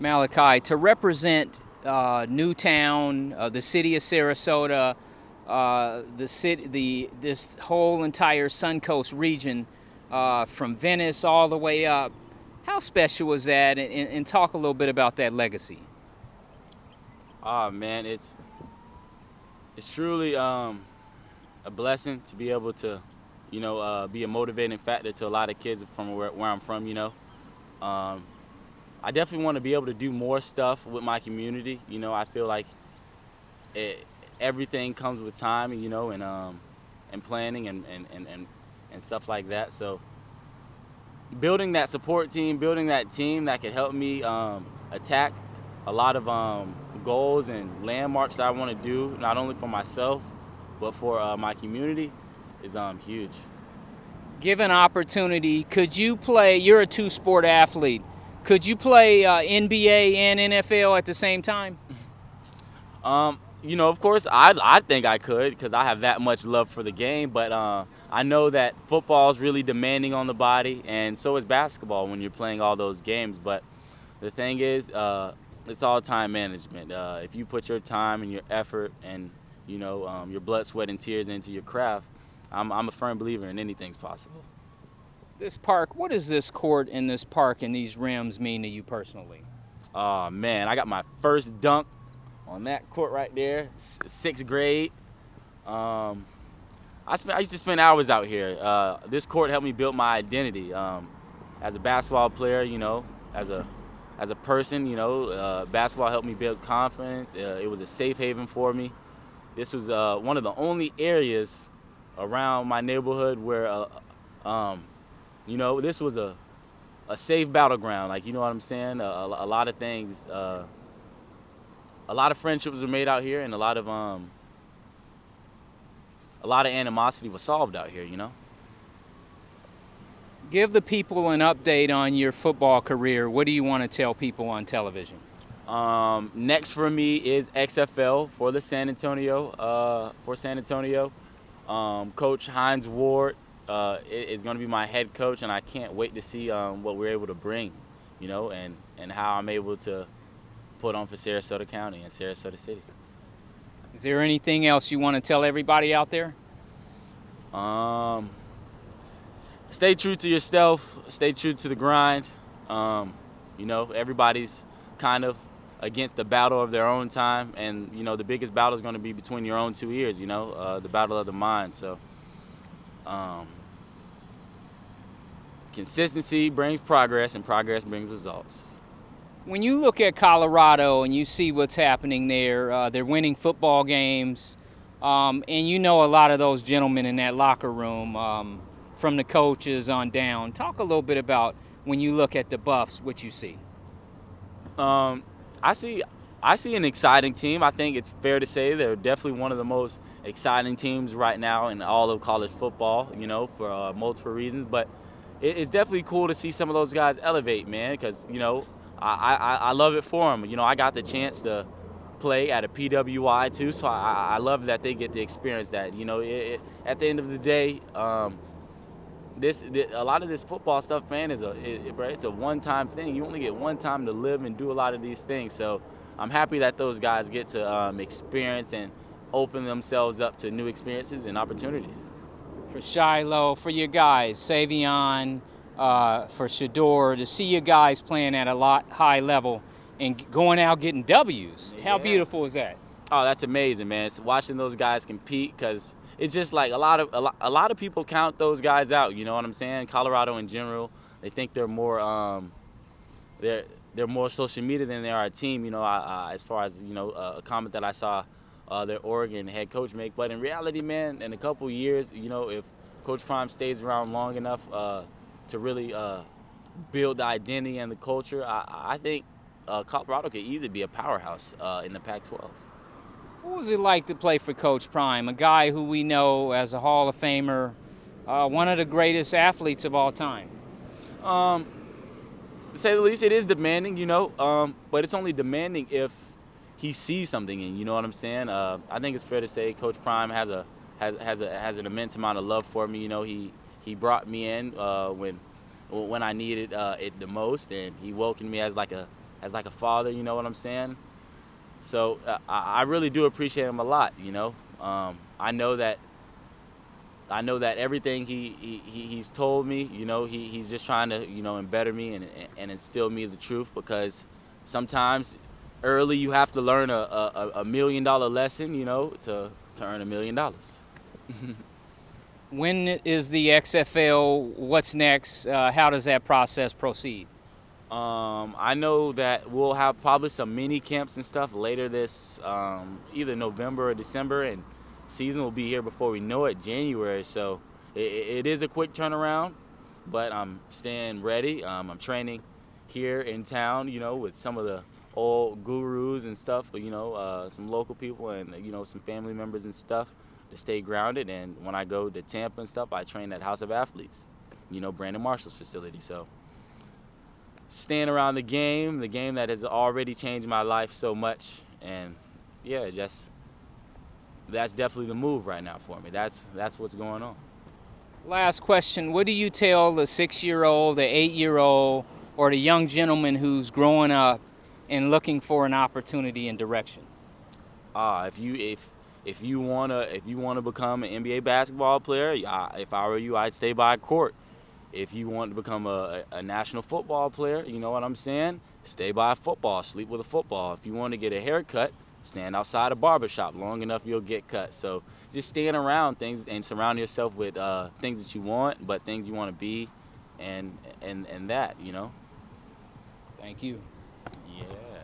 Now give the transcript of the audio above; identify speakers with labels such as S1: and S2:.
S1: Malachi, to represent Newtown, the city of Sarasota, this whole entire Suncoast region, from Venice all the way up. How special was that? And talk a little bit about that legacy.
S2: Oh man, it's truly a blessing to be able to, be a motivating factor to a lot of kids from where I'm from. Um, I definitely want to be able to do more stuff with my community. I feel like it, everything comes with time, and planning and stuff like that. So building that support team, building that team that could help me attack a lot of goals and landmarks that I want to do, not only for myself, but for my community, is huge.
S1: Given opportunity, could you play? You're a two-sport athlete. Could you play NBA and NFL at the same time?
S2: Of course, I think I could because I have that much love for the game. But I know that football is really demanding on the body, and so is basketball when you're playing all those games. But the thing is, it's all time management. If you put your time and your effort and your blood, sweat, and tears into your craft, I'm a firm believer in anything's possible.
S1: This park, what does this court and this park and these rims mean to you personally?
S2: Oh man, I got my first dunk on that court right there, sixth grade. I used to spend hours out here. This court helped me build my identity as a basketball player. As a person. Basketball helped me build confidence. It was a safe haven for me. This was one of the only areas around my neighborhood where, this was a safe battleground. Like, you know what I'm saying? A lot of things. A lot of friendships were made out here, and a lot of animosity was solved out here.
S1: Give the people an update on your football career. What do you want to tell people on television?
S2: Next for me is XFL for the San Antonio. Coach Hines Ward is going to be my head coach, and I can't wait to see what we're able to bring, and how I'm able to put on for Sarasota County and Sarasota City.
S1: Is there anything else you want to tell everybody out there?
S2: Stay true to yourself. Stay true to the grind. Everybody's kind of against the battle of their own time, and the biggest battle is going to be between your own two ears. The battle of the mind. So, consistency brings progress, and progress brings results.
S1: When you look at Colorado and you see what's happening there, they're winning football games, and a lot of those gentlemen in that locker room, from the coaches on down. Talk a little bit about when you look at the Buffs, what you see.
S2: I see an exciting team. I think it's fair to say they're definitely one of the most exciting teams right now in all of college football, for multiple reasons. But it's definitely cool to see some of those guys elevate, man, because, I love it for them. I got the chance to play at a PWI too, so I love that they get to experience that. At the end of the day, a lot of this football stuff, man, it's a one-time thing. You only get one time to live and do a lot of these things. So I'm happy that those guys get to experience and open themselves up to new experiences and opportunities.
S1: For Shiloh, for your guys, Savion, for Shador, to see you guys playing at a high level and going out getting W's. Yeah. How beautiful is that?
S2: Oh, that's amazing, man. It's watching those guys compete, because it's just like a lot of people count those guys out. You know what I'm saying? Colorado in general, they think they're more they're more social media than they are a team. As far as a comment that I saw their Oregon head coach make. But in reality, man, in a couple years, if Coach Prime stays around long enough to really build the identity and the culture, I think Colorado could easily be a powerhouse in the Pac-12.
S1: What was it like to play for Coach Prime, a guy who we know as a Hall of Famer, one of the greatest athletes of all time?
S2: To say the least, it is demanding, but it's only demanding if he sees something in, you know what I'm saying? I think it's fair to say Coach Prime has an immense amount of love for me. He brought me in when I needed it the most, and he welcomed me as like as like a father, you know what I'm saying? So I really do appreciate him a lot, you know. I know that everything he's told me, you know, he's just trying to, you know, embetter me and instill me the truth, because sometimes early you have to learn a $1 million lesson, you know, to earn $1 million.
S1: When is the XFL? What's next? How does that process proceed?
S2: I know that we'll have probably some mini camps and stuff later this either November or December, and season will be here before we know it, January. So it is a quick turnaround, but I'm staying ready. I'm training here in town, you know, with some of the old gurus and stuff, you know, some local people and, you know, some family members and stuff to stay grounded. And when I go to Tampa and stuff, I train at House of Athletes, you know, Brandon Marshall's facility. So staying around the game that has already changed my life so much, and yeah, that's definitely the move right now for me. That's what's going on.
S1: Last question. What do you tell the 6-year-old, the 8-year-old, or the young gentleman who's growing up and looking for an opportunity and direction?
S2: If you wanna become an NBA basketball player, if I were you, I'd stay by court. If you want to become a national football player, you know what I'm saying? Stay by football, sleep with a football. If you want to get a haircut, stand outside a barbershop. Long enough, you'll get cut. So just staying around things and surround yourself with things that you want, but things you want to be, and that, you know.
S1: Thank you.
S2: Yeah.